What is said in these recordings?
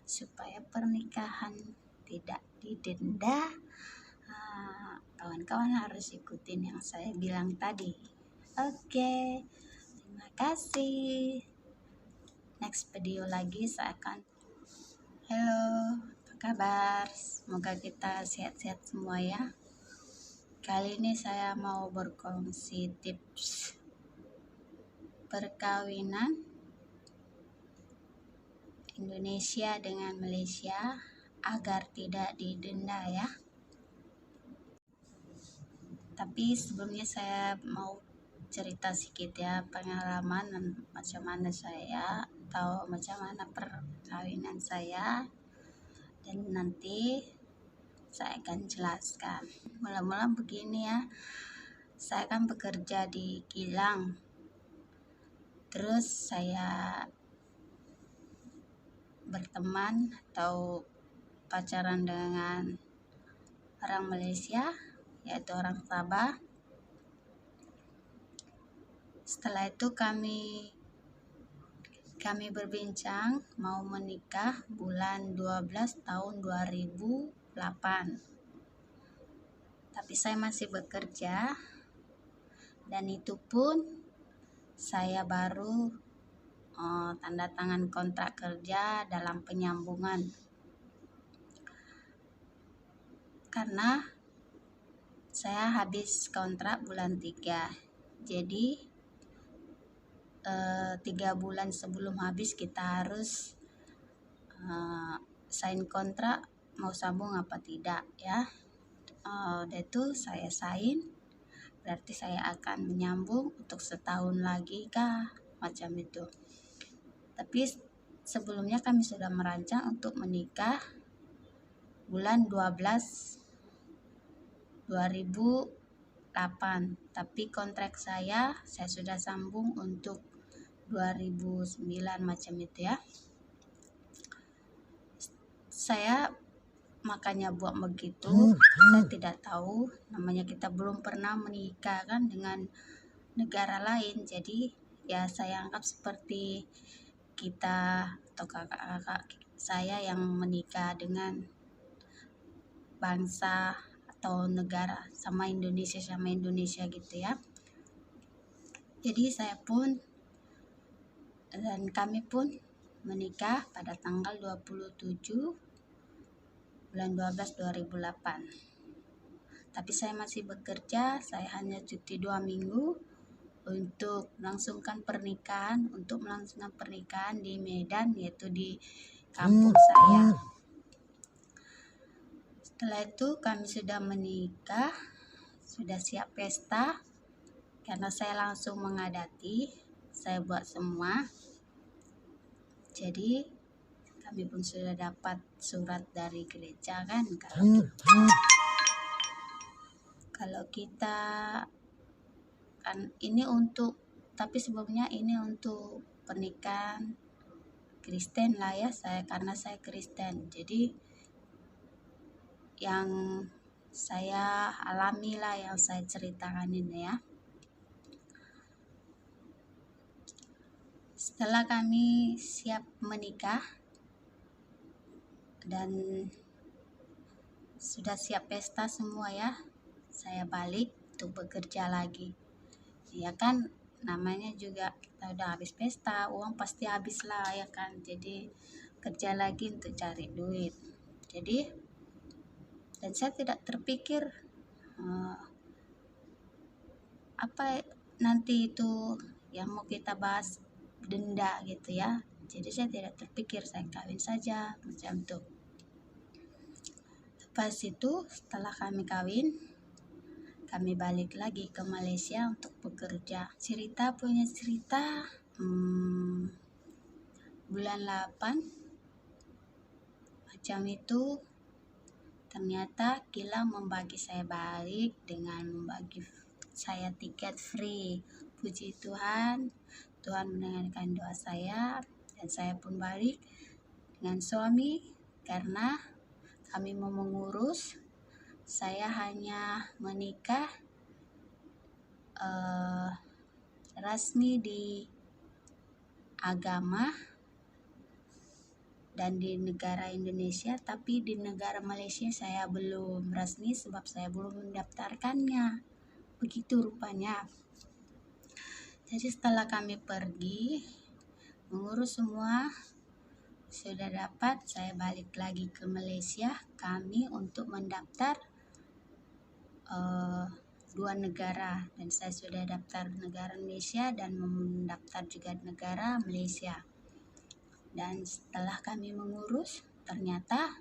supaya pernikahan tidak didenda. Kawan-kawan harus ikutin yang saya bilang tadi. Oke, terima kasih. Next video lagi saya akan halo, apa kabar? Semoga kita sehat-sehat semua ya. Kali ini saya mau berkongsi tips perkawinan Indonesia dengan Malaysia agar tidak didenda ya. Tapi sebelumnya saya mau cerita sedikit ya pengalaman macam mana saya atau macam mana perkawinan saya, dan nanti saya akan jelaskan. Mula-mula begini ya, saya kan bekerja di kilang, terus saya berteman atau pacaran dengan orang Malaysia, yaitu orang Sabah. Setelah itu kami berbincang mau menikah bulan 12 tahun 2008. Tapi saya masih bekerja, dan itu pun saya baru tanda tangan kontrak kerja dalam penyambungan. Karena saya habis kontrak bulan 3. Jadi 3 bulan sebelum habis kita harus sign kontrak mau sambung apa tidak ya. Itu saya sign, berarti saya akan menyambung untuk setahun lagi kah, macam itu. Tapi sebelumnya kami sudah merancang untuk menikah bulan 12 2008, tapi kontrak saya sudah sambung untuk 2009 macam itu ya. Saya makanya buat begitu, saya tidak tahu, namanya kita belum pernah menikah kan dengan negara lain, jadi ya saya anggap seperti kita atau kakak-kakak saya yang menikah dengan bangsa atau negara sama Indonesia gitu ya. Jadi saya pun dan kami pun menikah pada tanggal 27 bulan 12 2008. Tapi saya masih bekerja, saya hanya cuti 2 minggu untuk melangsungkan pernikahan di Medan, yaitu di kampung saya. Setelah itu kami sudah menikah, sudah siap pesta, karena saya langsung mengadati, saya buat semua. Jadi kami pun sudah dapat surat dari gereja kan, kalau kita kan ini untuk, tapi sebelumnya ini untuk pernikahan Kristen lah ya, karena saya Kristen. Jadi yang saya alami lah, yang saya ceritakan ini ya. Setelah kami siap menikah dan sudah siap pesta semua ya, saya balik untuk bekerja lagi. Ya kan, namanya juga kita udah habis pesta, uang pasti habis lah ya kan. Jadi kerja lagi untuk cari duit. Jadi dan saya tidak terpikir apa nanti itu yang mau kita bahas, denda gitu ya. Jadi saya tidak terpikir, saya kawin saja macam itu. Pas itu setelah kami kawin, kami balik lagi ke Malaysia untuk bekerja. Punya cerita bulan 8 macam itu, ternyata kilang membagi saya balik dengan membagi saya tiket free. Puji Tuhan, Tuhan mendengarkan doa saya, dan saya pun balik dengan suami karena kami mau mengurus. Saya hanya menikah resmi di agama dan di negara Indonesia, tapi di negara Malaysia saya belum resmi sebab saya belum mendaftarkannya. Begitu rupanya. Jadi setelah kami pergi mengurus semua, sudah dapat, saya balik lagi ke Malaysia kami untuk mendaftar 2 negara, dan saya sudah daftar negara Indonesia dan mendaftar juga negara Malaysia. Dan setelah kami mengurus, ternyata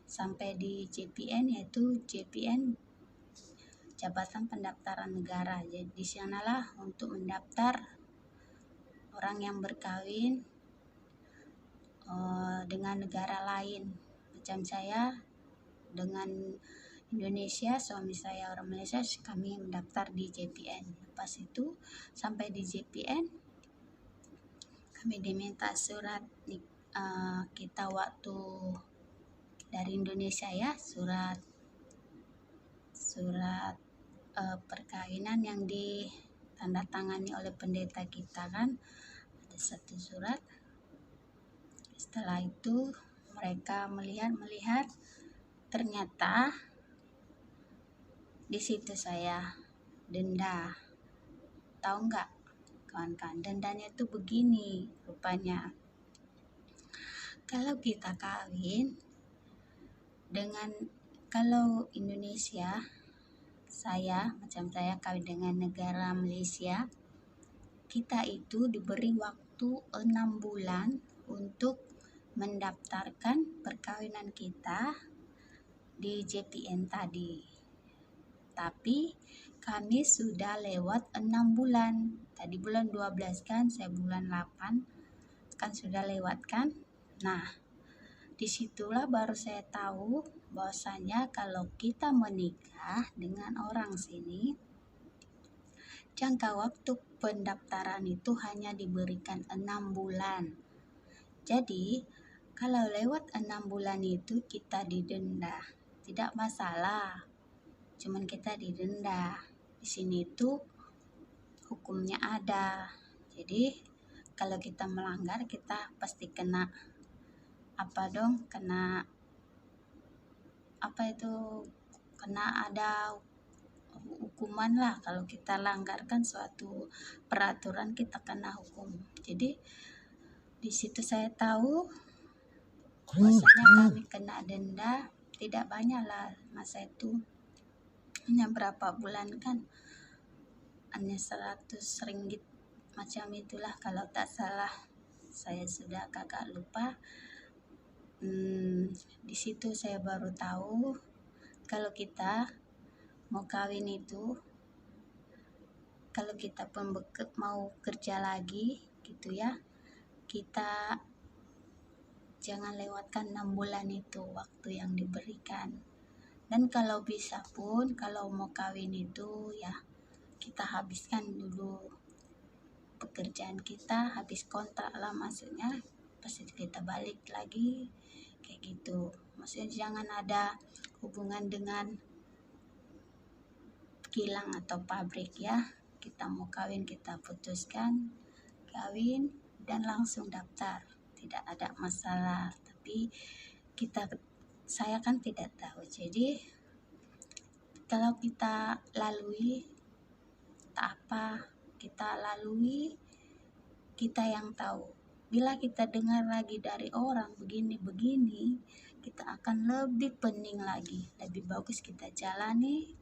sampai di JPN, yaitu JPN Jabatan Pendaftaran Negara. Jadi di sanalah untuk mendaftar orang yang berkawin dengan negara lain. Macam saya dengan Indonesia, suami saya orang Malaysia, kami mendaftar di JPN. Lepas itu sampai di JPN kami diminta surat kita waktu dari Indonesia ya, surat perkawinan yang ditandatangani oleh pendeta kita kan, ada satu surat. Setelah itu mereka melihat ternyata di situ saya denda. Tahu nggak kawan-kawan, dendanya itu begini rupanya. Kalau kita kawin dengan, kalau Indonesia, macam saya kawin dengan negara Malaysia, kita itu diberi waktu 6 bulan untuk mendaftarkan perkawinan kita di JPN tadi. Tapi kami sudah lewat 6 bulan. Tadi bulan 12 kan, saya bulan 8 kan sudah lewat kan. Nah, disitulah baru saya tahu bahwasanya kalau kita menikah dengan orang sini, jangka waktu pendaftaran itu hanya diberikan 6 bulan. Jadi kalau lewat 6 bulan itu kita didenda, tidak masalah, cuman kita didenda. Di sini itu hukumnya ada. Jadi kalau kita melanggar, kita pasti kena kena ada hukuman lah. Kalau kita langgarkan suatu peraturan, kita kena hukum. Jadi di situ saya tahu bahwasanya kami kena denda, tidak banyak lah masa itu, hanya berapa bulan kan, hanya 100 ringgit macam itulah kalau tak salah, saya sudah agak lupa. Di situ saya baru tahu kalau kita mau kawin itu, kalau kita mau kerja lagi gitu ya, kita jangan lewatkan 6 bulan itu waktu yang diberikan. Dan kalau bisa pun, kalau mau kawin itu ya kita habiskan dulu pekerjaan kita, habis kontrak lah maksudnya, pasti kita balik lagi kayak gitu. Maksudnya jangan ada hubungan dengan kilang atau pabrik ya. Kita mau kawin, kita putuskan kawin dan langsung daftar, tidak ada masalah. Tapi saya kan tidak tahu, jadi kalau kita lalui kita yang tahu. Bila kita dengar lagi dari orang begini-begini, kita akan lebih pening lagi. Lebih bagus kita jalani,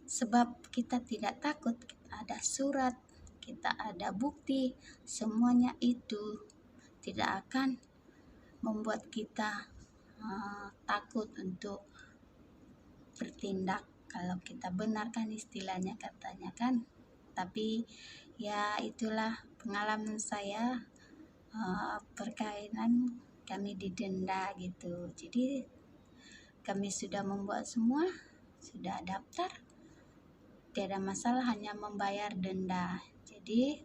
sebab kita tidak takut, kita ada surat, kita ada bukti, semuanya itu tidak akan membuat kita takut untuk bertindak. Kalau kita benarkan istilahnya katanya kan. Tapi ya itulah pengalaman saya, perkawinan kami didenda gitu. Jadi kami sudah membuat semua, sudah daftar, tidak masalah, hanya membayar denda. Jadi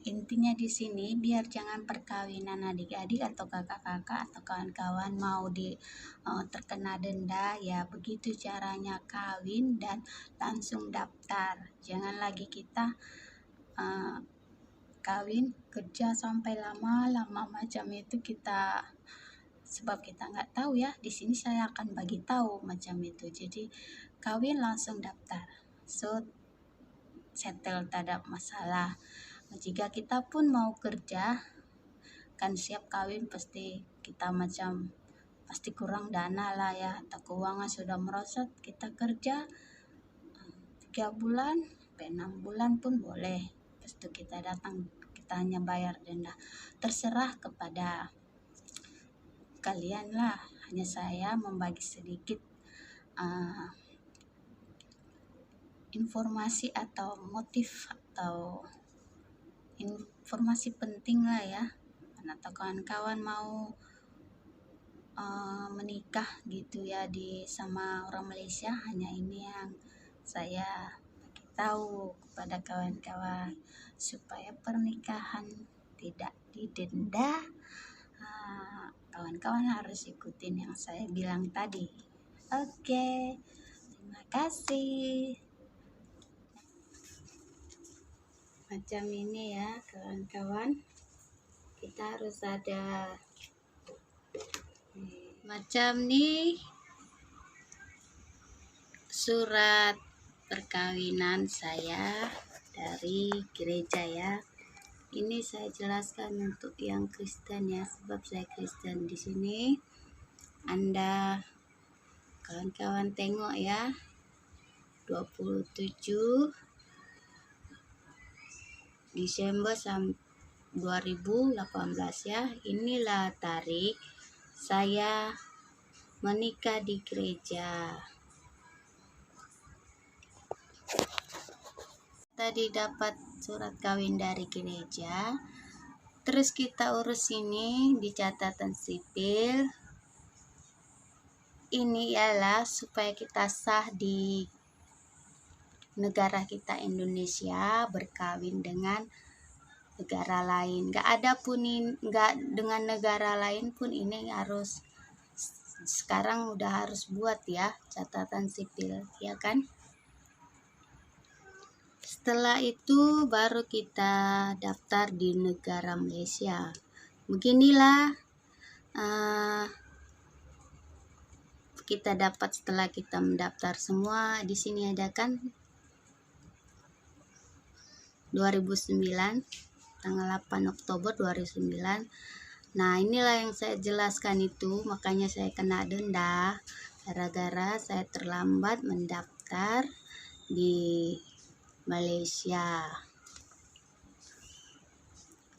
intinya di sini biar jangan perkawinan adik-adik atau kakak-kakak atau kawan-kawan mau terkena denda, ya begitu caranya kawin dan langsung daftar. Jangan lagi kita kawin kerja sampai lama-lama macam itu kita, sebab kita nggak tahu ya. Di sini saya akan bagi tahu macam itu. Jadi kawin langsung daftar, so settle, tak ada masalah. Jika kita pun mau kerja kan siap kawin, pasti kita macam pasti kurang dana lah ya, atau keuangan sudah merosot. Kita kerja 3 bulan sampai 6 bulan pun boleh, terus itu kita datang, kita hanya bayar denda. Terserah kepada kalian lah, hanya saya membagi sedikit informasi atau motif atau informasi penting lah ya. Atau kawan-kawan mau menikah gitu ya sama orang Malaysia, hanya ini yang saya bagi tahu kepada kawan-kawan supaya pernikahan tidak didenda. Kawan-kawan harus ikutin yang saya bilang tadi. Oke, terima kasih. Macam ini ya kawan-kawan, kita harus ada macam nih surat perkawinan saya dari gereja ya. Ini saya jelaskan untuk yang Kristen ya, sebab saya Kristen. Di sini Anda kawan-kawan tengok ya, 27 Desember 2018 ya. Inilah tarik saya menikah di gereja. Tadi dapat surat kawin dari gereja, terus kita urus ini di catatan sipil. Ini ialah supaya kita sah di negara kita Indonesia, berkawin dengan negara lain. Nggak dengan negara lain pun ini harus, sekarang udah harus buat ya catatan sipil ya kan. Setelah itu baru kita daftar di negara Malaysia. Beginilah kita dapat setelah kita mendaftar semua. Di sini ada kan 2009, tanggal 8 Oktober 2009. Nah inilah yang saya jelaskan itu, makanya saya kena denda gara-gara saya terlambat mendaftar di Malaysia.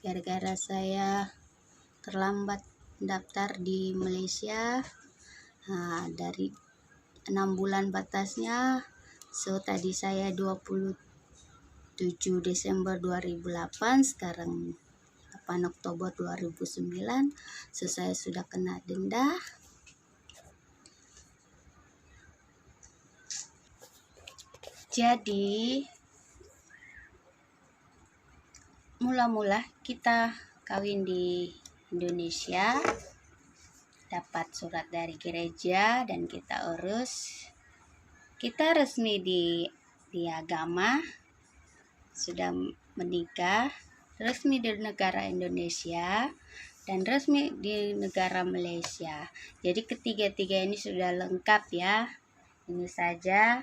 Gara-gara saya terlambat daftar di Malaysia, dari 6 bulan batasnya. So tadi saya 27 Desember 2008, sekarang 8 Oktober 2009. So saya sudah kena denda. Jadi mula-mula kita kawin di Indonesia, dapat surat dari gereja dan kita urus. Kita resmi di agama, sudah menikah, resmi di negara Indonesia dan resmi di negara Malaysia. Jadi ketiga-tiga ini sudah lengkap ya. Ini saja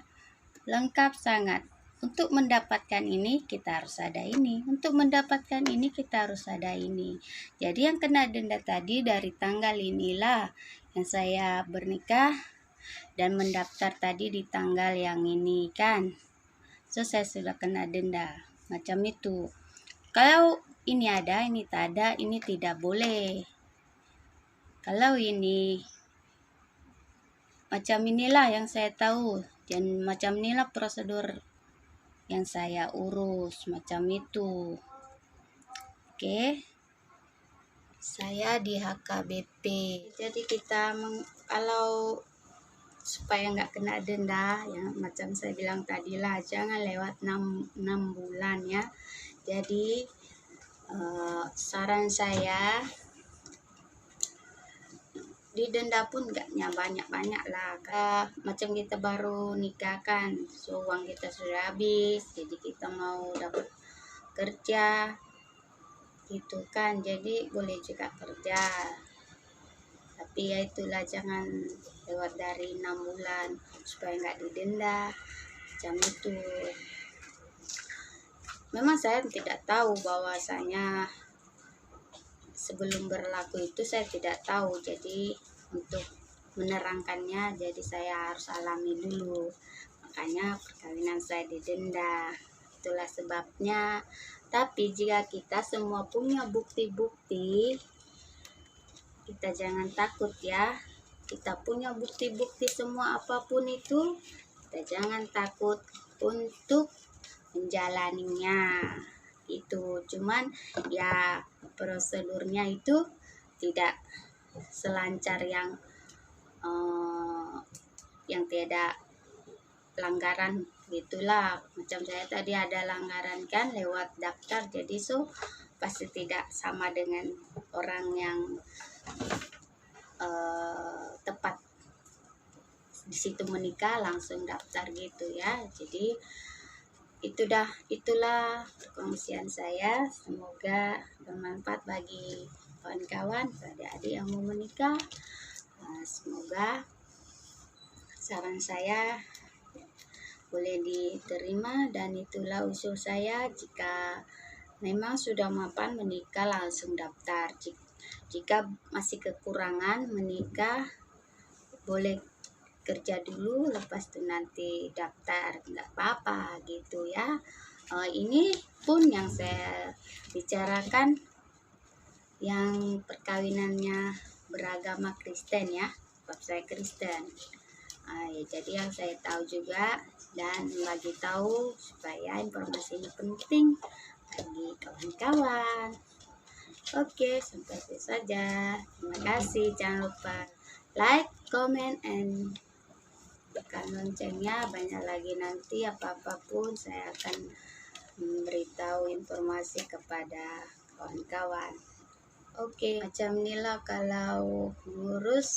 lengkap sangat. Untuk mendapatkan ini kita harus ada ini, untuk mendapatkan ini kita harus ada ini. Jadi yang kena denda tadi dari tanggal inilah yang saya bernikah dan mendaftar tadi di tanggal yang ini kan. So saya sudah kena denda macam itu. Kalau ini ada, ini tak ada, ini tidak boleh. Kalau ini macam inilah yang saya tahu, dan macam inilah prosedur yang saya urus, macam itu. Oke, saya di HKBP. Jadi kita kalau supaya nggak kena denda ya, macam saya bilang tadi lah, jangan lewat 6 bulan ya. Jadi saran saya, didenda pun enggaknya banyak-banyak lah. Macam kita baru nikah kan, so uang kita sudah habis, jadi kita mau dapat kerja gitu kan. Jadi boleh juga kerja, tapi ya itulah, jangan lewat dari 6 bulan supaya nggak didenda macam itu. Memang saya tidak tahu bahwasanya sebelum berlaku itu saya tidak tahu, jadi untuk menerangkannya jadi saya harus alami dulu, makanya perkawinan saya didenda, itulah sebabnya. Tapi jika kita semua punya bukti-bukti, kita jangan takut ya, kita punya bukti-bukti semua apapun itu, kita jangan takut untuk menjalaninya itu. Cuman ya prosedurnya itu tidak selancar yang tidak langgaran gitulah. Macam saya tadi ada langgaran kan lewat daftar, jadi pasti tidak sama dengan orang yang tepat di situ menikah langsung daftar gitu ya. Jadi itulah perkongsian saya, semoga bermanfaat bagi kawan-kawan, adik-adik yang mau menikah. Semoga saran saya boleh diterima, dan itulah usul saya, jika memang sudah mapan menikah langsung daftar. Jika masih kekurangan menikah, boleh kerja dulu, lepas itu nanti daftar, nggak apa-apa gitu ya. Ini pun yang saya bicarakan yang perkawinannya beragama Kristen ya, sebab saya Kristen. Ya, jadi yang saya tahu juga dan bagi tahu supaya informasi ini penting bagi kawan-kawan. Oke, sampai itu saja. Terima kasih. Jangan lupa like, comment, and tekan loncengnya. Banyak lagi nanti apapun saya akan memberitahu informasi kepada kawan-kawan. Oke, macam inilah kalau ngurus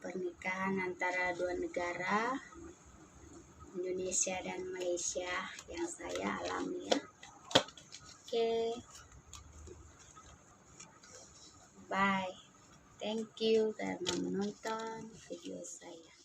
pernikahan antara dua negara, Indonesia dan Malaysia, yang saya alami ya. Oke, bye. Thank you karena menonton video saya.